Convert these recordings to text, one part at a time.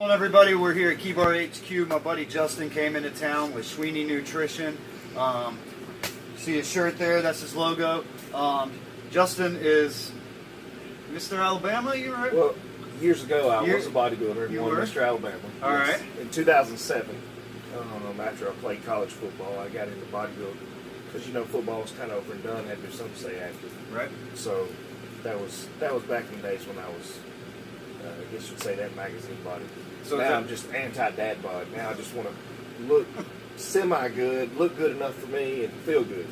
Hello everybody, we're here at KeyBar HQ. My buddy Justin came into town with Swinney Nutrition. See his shirt there, that's his logo. Justin is Mr. Alabama, you right? Well, years ago I was a bodybuilder. You won were? Mr. Alabama. All right. In 2007, after I played college football, I got into bodybuilding. Because, you know, football was kind of over and done. I had to do something to stay active. Right. So that was back in the days when I was, I guess you'd say that magazine body. So now I'm just anti-dad bod. Now I just want to look semi-good, look good enough for me, and feel good.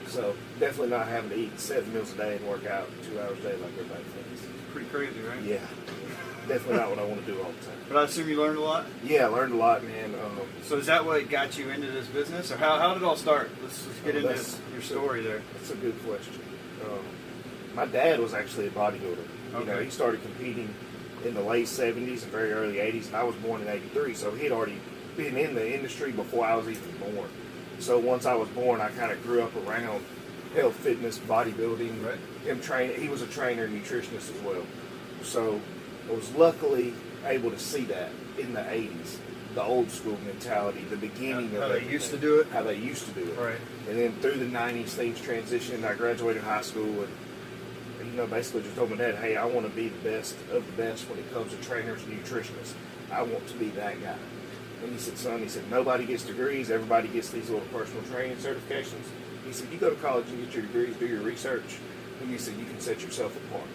So definitely not having to eat 7 meals a day and work out 2 hours a day like everybody thinks. Pretty crazy, right? Yeah. Definitely not what I want to do all the time. But I assume you learned a lot? Yeah, I learned a lot, man. So is that what got you into this business? Or how did it all start? Let's get into your story there. That's a good question. My dad was actually a bodybuilder. You know, he started competing in the late 70s and very early 80s, and I was born in 83, so he'd already been in the industry before I was even born. So once I was born, I kind of grew up around health, fitness, bodybuilding. Right. He was a trainer and nutritionist as well. So I was luckily able to see that in the 80s, the old school mentality, the beginning of how they used to do it. How they used to do it. Right. And then through the 90s, things transitioned. I graduated high school and, you know, basically just told my dad, hey, I want to be the best of the best when it comes to trainers and nutritionists. I want to be that guy. And he said, son, nobody gets degrees. Everybody gets these little personal training certifications. He said, you go to college and get your degrees, do your research, and he said, you can set yourself apart.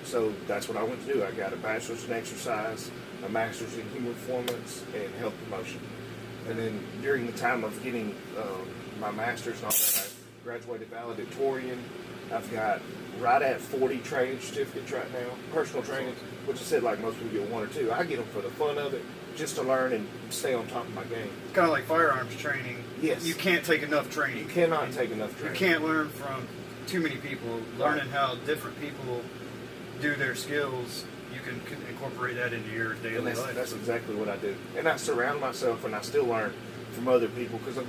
So that's what I went to do. I got a bachelor's in exercise, a master's in human performance, and health promotion. And then during the time of getting my master's and all that, I graduated valedictorian. I've got right at 40 training certificates right now, personal training, which I said like most people get 1 or 2. I get them for the fun of it, just to learn and stay on top of my game. It's kind of like firearms training. Yes. You can't take enough training. You cannot take enough training. You can't learn from too many people. Learning how different people do their skills, you can incorporate that into your daily life. That's exactly what I do. And I surround myself, and I still learn from other people, because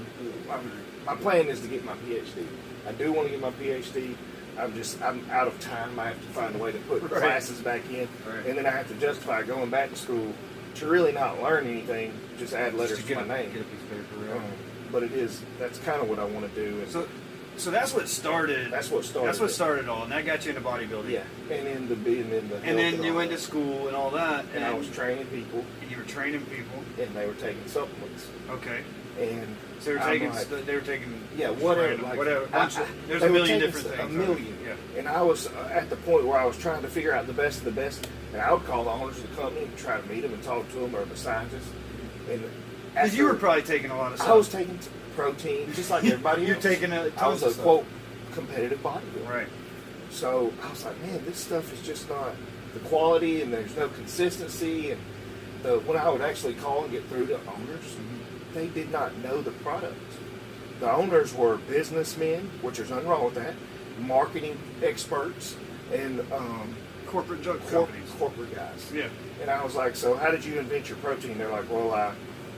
my plan is to get my PhD. I do want to get my PhD. I'm out of time. I have to find a way to put classes back in, and then I have to justify going back to school to really not learn anything, just add letters to my name. Get a piece of paper, But that's kind of what I want to do. And so that's what started. That's what started it all, and that got you into bodybuilding. Yeah, and in the health and then you went to school and all that, and I was training people. And you were training people, and they were taking supplements. Okay. And so they were taking whatever. There's a million different things. A million. Yeah. And I was at the point where I was trying to figure out the best of the best, and I would call the owners of the company and try to meet them and talk to them, or the scientists. And because you were probably taking a lot of stuff. I was taking protein, just like everybody else. You're taking I was a quote competitive bodybuilder. Right. So I was like, man, this stuff is just not the quality, and there's no consistency. And when I would actually call and get through to owners, they did not know the product. The owners were businessmen, which there's nothing wrong with that, marketing experts, and corporate drug companies. Corporate guys. Yeah. And I was like, so how did you invent your protein? They're like, well, I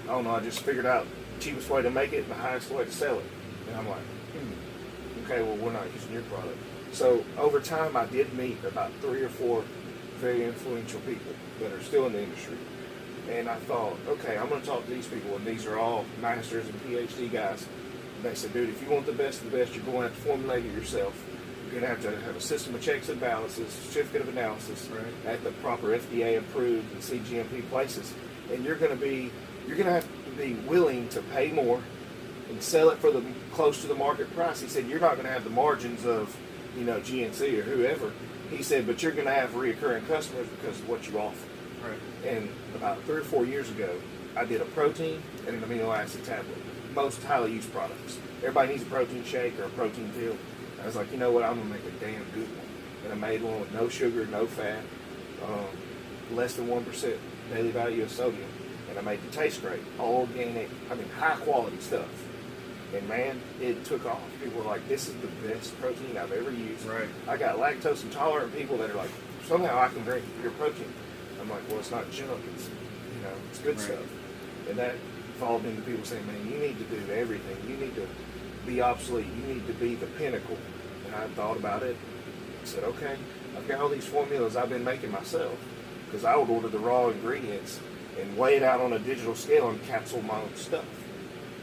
don't know, I just figured out the cheapest way to make it and the highest way to sell it. And I'm like, okay, well, we're not using your product. So over time, I did meet about 3 or 4 very influential people that are still in the industry. And I thought, okay, I'm going to talk to these people, and these are all masters and PhD guys. And they said, dude, if you want the best of the best, you're going to have to formulate it yourself. You're going to have a system of checks and balances, certificate of analysis at the proper FDA approved and CGMP places. And you're going to have to be willing to pay more and sell it for close to the market price. He said, you're not going to have the margins of, you know, GNC or whoever. He said, but you're going to have reoccurring customers because of what you offer. Right. And about 3 or 4 years ago, I did a protein and an amino acid tablet. Most highly used products. Everybody needs a protein shake or a protein pill. I was like, you know what, I'm going to make a damn good one. And I made one with no sugar, no fat, less than 1% daily value of sodium. And I made it taste great. All organic, high quality stuff. And man, it took off. People were like, this is the best protein I've ever used. Right. I got lactose intolerant people that are like, somehow I can drink your protein. I'm like, well, it's not junk. It's good stuff. And that evolved into people saying, man, you need to do everything. You need to be obsolete. You need to be the pinnacle. And I thought about it. I said, okay, I've got all these formulas I've been making myself, because I would order the raw ingredients and weigh it out on a digital scale and capsule my own stuff.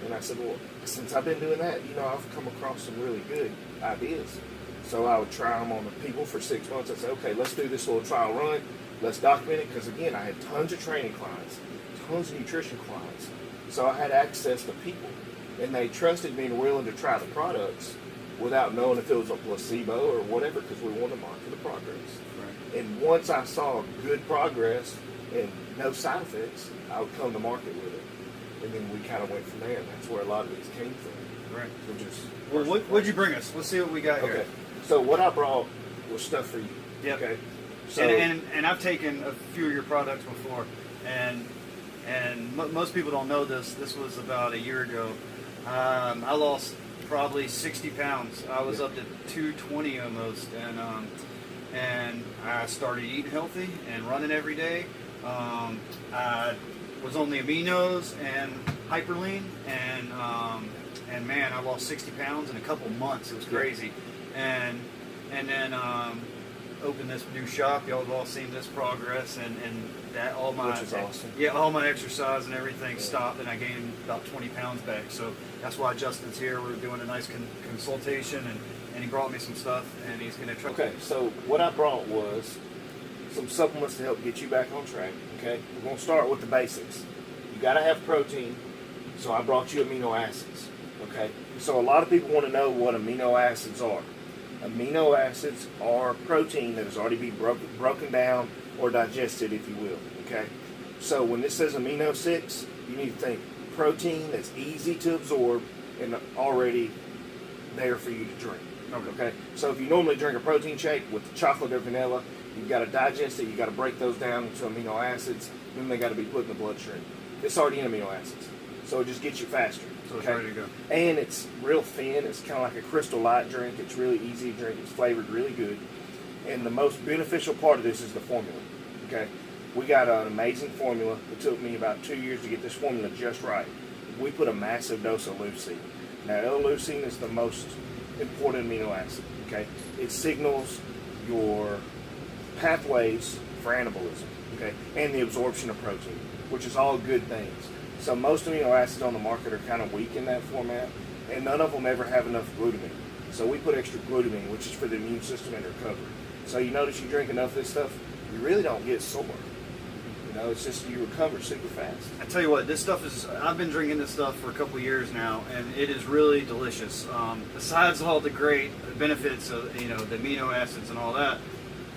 And I said, well, since I've been doing that, I've come across some really good ideas. So I would try them on the people for 6 months. I'd say, okay, let's do this little trial run. Let's document it. Because again, I had tons of training clients, tons of nutrition clients. So I had access to people. And they trusted me and were willing to try the products without knowing if it was a placebo or whatever, because we wanted to monitor the progress. Right. And once I saw good progress and no side effects, I would come to market with it. And then we kind of went from there. And that's where a lot of these came from. Right. Well, what'd you bring us? Let's see what we got here. Okay. So what I brought was stuff for you. Yep. Okay. So, and I've taken a few of your products before, and most people don't know this. This was about a year ago. I lost probably 60 pounds. I was up to 220 almost, and I started eating healthy and running every day. I was on the aminos and hyperlean, and man, I lost 60 pounds in a couple months. It was crazy. And then opened this new shop. Y'all have all seen this progress, and that all my which is awesome. Yeah, all my exercise and everything stopped, and I gained about 20 pounds back. So that's why Justin's here. We're doing a nice consultation, and he brought me some stuff, and he's going to try. Okay, so what I brought was some supplements to help get you back on track. Okay, we're going to start with the basics. You got to have protein, so I brought you amino acids. Okay, so a lot of people want to know what amino acids are. Amino acids are protein that has already been broken down or digested, if you will. Okay, so when this says amino 6, you need to think protein that's easy to absorb and already there for you to drink. Okay, so if you normally drink a protein shake with chocolate or vanilla, you've got to digest it, you've got to break those down into amino acids, then they got to be put in the bloodstream. It's already in amino acids, so it just gets you faster. So it's ready to go. And it's real thin. It's kind of like a Crystal Light drink. It's really easy to drink. It's flavored really good. And the most beneficial part of this is the formula. Okay, we got an amazing formula. It took me about 2 years to get this formula just right. We put a massive dose of leucine. Now, L-leucine is the most important amino acid. Okay, it signals your pathways for anabolism. Okay, and the absorption of protein, which is all good things. So most amino acids on the market are kind of weak in that format, and none of them ever have enough glutamine. So we put extra glutamine, which is for the immune system and recovery. So you notice you drink enough of this stuff, you really don't get sore. It's just you recover super fast. I tell you what, this stuff is, I've been drinking this stuff for a couple of years now, and it is really delicious. Besides all the great benefits of, the amino acids and all that,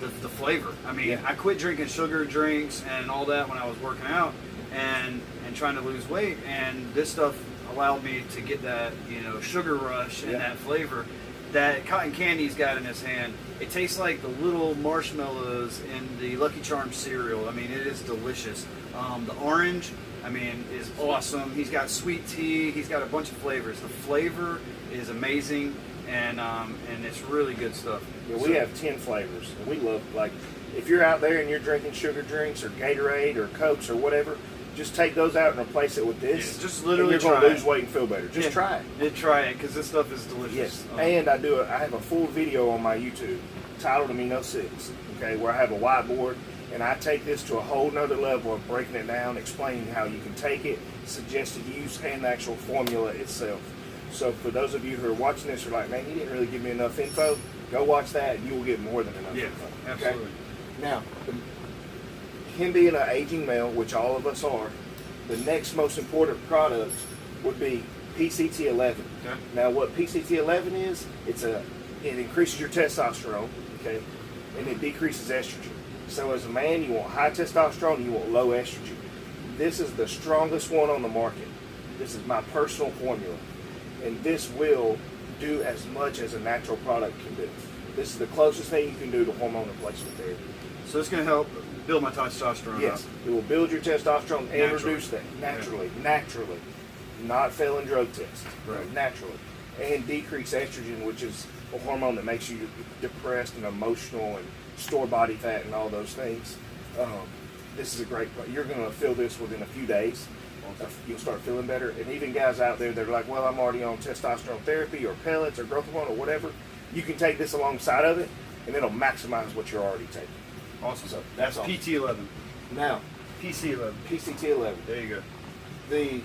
the flavor. I mean, I quit drinking sugar drinks and all that when I was working out and trying to lose weight, and this stuff allowed me to get that, sugar rush and that flavor that cotton candy's got in his hand. It tastes like the little marshmallows in the Lucky Charms cereal. I mean, it is delicious. The orange, is awesome. He's got sweet tea. He's got a bunch of flavors. The flavor is amazing, and it's really good stuff. Yeah, we have 10 flavors, and we love, if you're out there and you're drinking sugar drinks or Gatorade or Cokes or whatever, just take those out and replace it with this. Yeah, just literally and you're going to lose weight and feel better. Just try it. Try it, because this stuff is delicious. Yes, and I have a full video on my YouTube titled Amino 6, okay, where I have a whiteboard, and I take this to a whole nother level of breaking it down, explaining how you can take it, suggested use, and the actual formula itself. So for those of you who are watching this, are like, man, he didn't really give me enough info, go watch that, and you will get more than enough info. Absolutely. Okay? Now, him being an aging male, which all of us are, the next most important product would be PCT11. Okay. Now, what PCT11 is, it increases your testosterone, okay, and it decreases estrogen. So as a man, you want high testosterone, you want low estrogen. This is the strongest one on the market. This is my personal formula, and this will do as much as a natural product can do. This is the closest thing you can do to hormone replacement therapy. So it's going to help build my testosterone Yes, up. it will build your testosterone and Naturally. reduce that naturally, not failing drug tests, Right. naturally, and decrease estrogen, which is a hormone that makes you depressed and emotional and store body fat and all those things. This is a great. You're going to feel this within a few days. You'll start feeling better, and even guys out there that are like, well, I'm already on testosterone therapy or pellets or growth hormone or whatever. You can take this alongside of it, and it'll maximize what you're already taking. Awesome. So that's all. PT11. Now, PC11. PCT11. There you go. The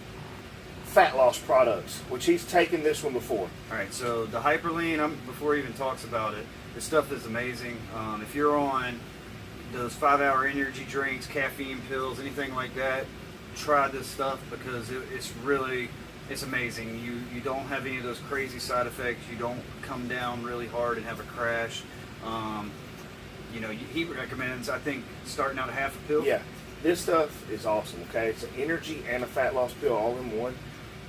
fat loss products, which he's taken this one before. All right, so the Hyperlean, before he even talks about it, this stuff is amazing. If you're on those 5-hour energy drinks, caffeine pills, anything like that, try this stuff because it's amazing. You don't have any of those crazy side effects. You don't come down really hard and have a crash. You know, he recommends, I think, starting out a half a pill. Yeah, this stuff is awesome, okay? It's an energy and a fat loss pill all in one.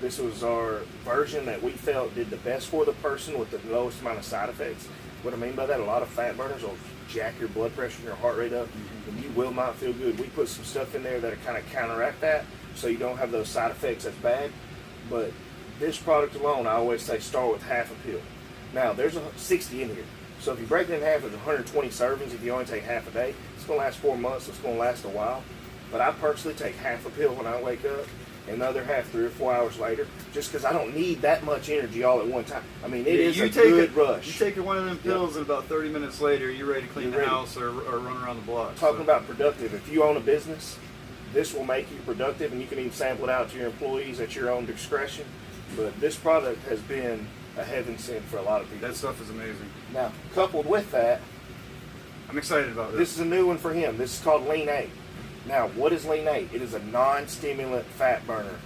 This was our version that we felt did the best for the person with the lowest amount of side effects. What I mean by that, a lot of fat burners will jack your blood pressure and your heart rate up, and you will not feel good. We put some stuff in there that kind of counteract that, so you don't have those side effects as bad. But this product alone, I always say start with half a pill. Now, there's 60 in here. So if you break it in half, it's 120 servings. If you only take half a day, it's going to last 4 months. It's going to last a while. But I personally take half a pill when I wake up, and the other half 3 or 4 hours later, just because I don't need that much energy all at one time. I mean, it is a good rush. You take one of them pills, and about 30 minutes later, you're ready to clean the house or run around the block. Talking about productive, if you own a business, this will make you productive, and you can even sample it out to your employees at your own discretion. But this product has been a heaven sent for a lot of people. That stuff is amazing. Now, coupled with that, I'm excited about this. This is a new one for him. This is called Lean 8. Now, what is Lean 8? It is a non-stimulant fat burner.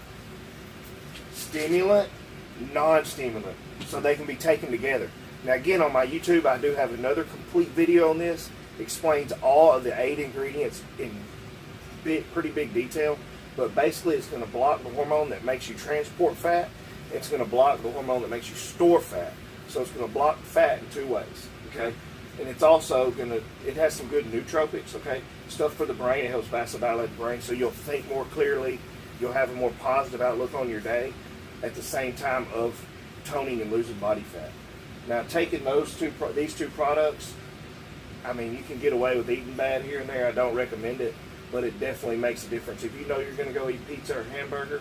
Stimulant, non-stimulant. So they can be taken together. Now, again, on my YouTube, I do have another complete video on this. Explains all of the 8 ingredients in pretty big detail. But basically, it's going to block the hormone that makes you transport fat. It's going to block the hormone that makes you store fat. So it's going to block fat in 2 ways. Okay? And it's also going to, it has some good nootropics, okay? Stuff for the brain. It helps vasodilate the brain so you'll think more clearly. You'll have a more positive outlook on your day at the same time of toning and losing body fat. Now, taking these two products, I mean, you can get away with eating bad here and there. I don't recommend it, but it definitely makes a difference. If you know you're going to go eat pizza or hamburger,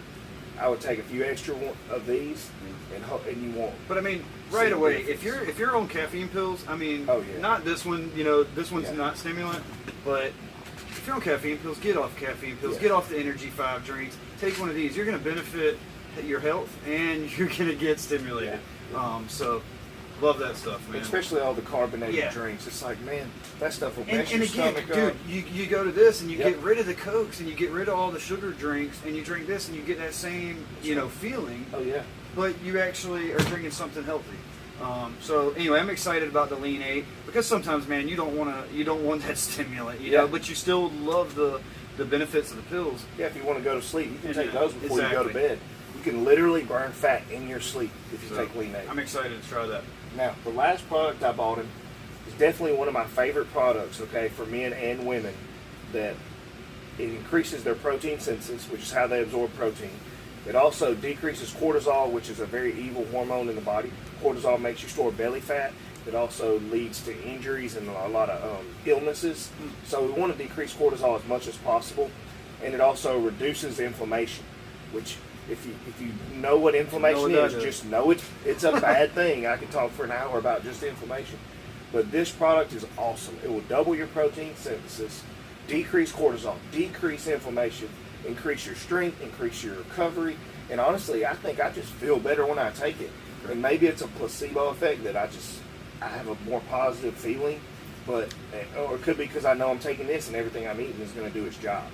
I would take a few extra of these, and you won't. But I mean, right away, if you're on caffeine pills, I mean, not this one. You know, this one's not stimulant, but if you're on caffeine pills, get off caffeine pills. Get off the Energy 5 drinks. Take one of these. You're going to benefit your health, and you're going to get stimulated. So. Love that stuff, man. Especially all the carbonated drinks. It's like, man, that stuff will mess your stomach dude, up. you go to this and you get rid of the Cokes and you get rid of all the sugar drinks and you drink this and you get that same, feeling. Oh, yeah. But you actually are drinking something healthy. So anyway, I'm excited about the Lean 8 because sometimes, man, you don't want that stimulant, you know, but you still love the benefits of the pills. Yeah, if you want to go to sleep, you can take those before you go to bed. You can literally burn fat in your sleep if you take Lean 8. I'm excited to try that. Now, the last product I bought him is definitely one of my favorite products, okay, for men and women, that it increases their protein synthesis, which is how they absorb protein. It also decreases cortisol, which is a very evil hormone in the body. Cortisol makes you store belly fat. It also leads to injuries and a lot of illnesses. So we want to decrease cortisol as much as possible. And it also reduces inflammation, which if you know what inflammation is, just know it. It's a bad thing. I could talk for an hour about just inflammation. But this product is awesome. It will double your protein synthesis, decrease cortisol, decrease inflammation, increase your strength, increase your recovery. And honestly, I think I just feel better when I take it. And maybe it's a placebo effect that I have a more positive feeling. Or it could be because I know I'm taking this and everything I'm eating is going to do its job.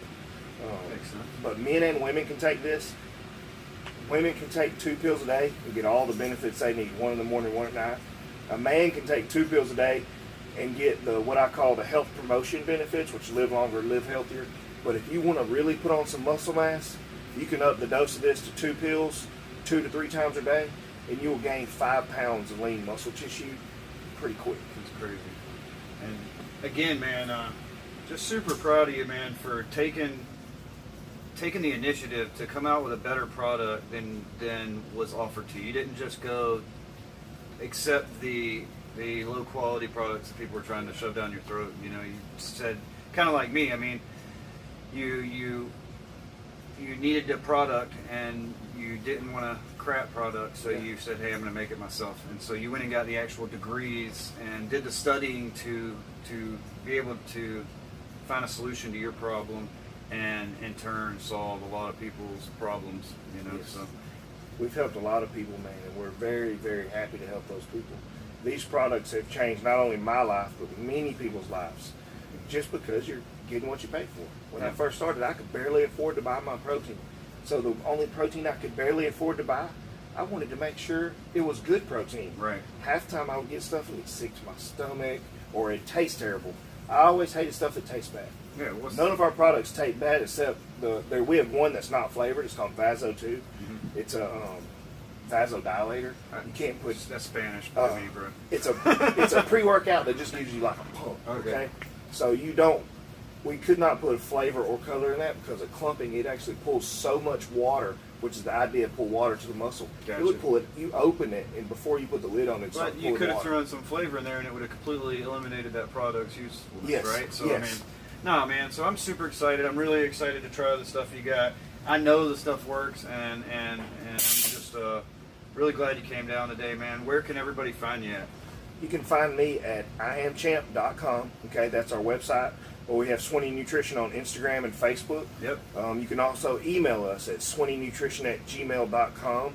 But men and women can take this. Women can take 2 pills a day and get all the benefits they need, 1 in the morning, 1 at night. A man can take 2 pills a day and get what I call the health promotion benefits, which live longer, live healthier. But if you want to really put on some muscle mass, you can up the dose of this to 2 pills 2 to 3 times a day, and you will gain 5 pounds of lean muscle tissue pretty quick. It's crazy. And again, man, just super proud of you, man, for taking the initiative to come out with a better product than was offered to you. You didn't just go accept the low quality products that people were trying to shove down your throat. You said, kind of like me, I mean, you needed a product and you didn't want a crap product, so you said, hey, I'm going to make it myself. And so you went and got the actual degrees and did the studying to be able to find a solution to your problem and in turn solve a lot of people's problems. Yes. So We've helped a lot of people, man, and we're very, very happy to help those people. These products have changed not only my life, but many people's lives, just because you're getting what you pay for. When I first started, I could barely afford to buy my protein. So the only protein I could barely afford to buy, I wanted to make sure it was good protein. Right. Half the time I would get stuff and it'd sick to my stomach, or it tastes terrible. I always hated stuff that tastes bad. yeah, None of our products taste bad except we have one that's not flavored. It's called Vaso 2. Mm-hmm. It's a vasodilator. You can't put. That's Spanish for me, bro. It's a pre-workout that just gives you like a pump. Okay. So we could not put a flavor or color in that because of clumping. It actually pulls so much water, which is the idea of pull water to the muscle. Gotcha. It would pull it. You open it, and before you put the lid on it, But you could have thrown some flavor in there, and it would have completely eliminated that product's usefulness, Yes. right? So Yes. I mean, nah, man. So I'm super excited. I'm really excited to try the stuff you got. I know the stuff works, and I'm just really glad you came down today, man. Where can everybody find you at? You can find me at iamchamp.com. Okay, that's our website. Or we have Swinney Nutrition on Instagram and Facebook. Yep. You can also email us at swinneynutrition@gmail.com.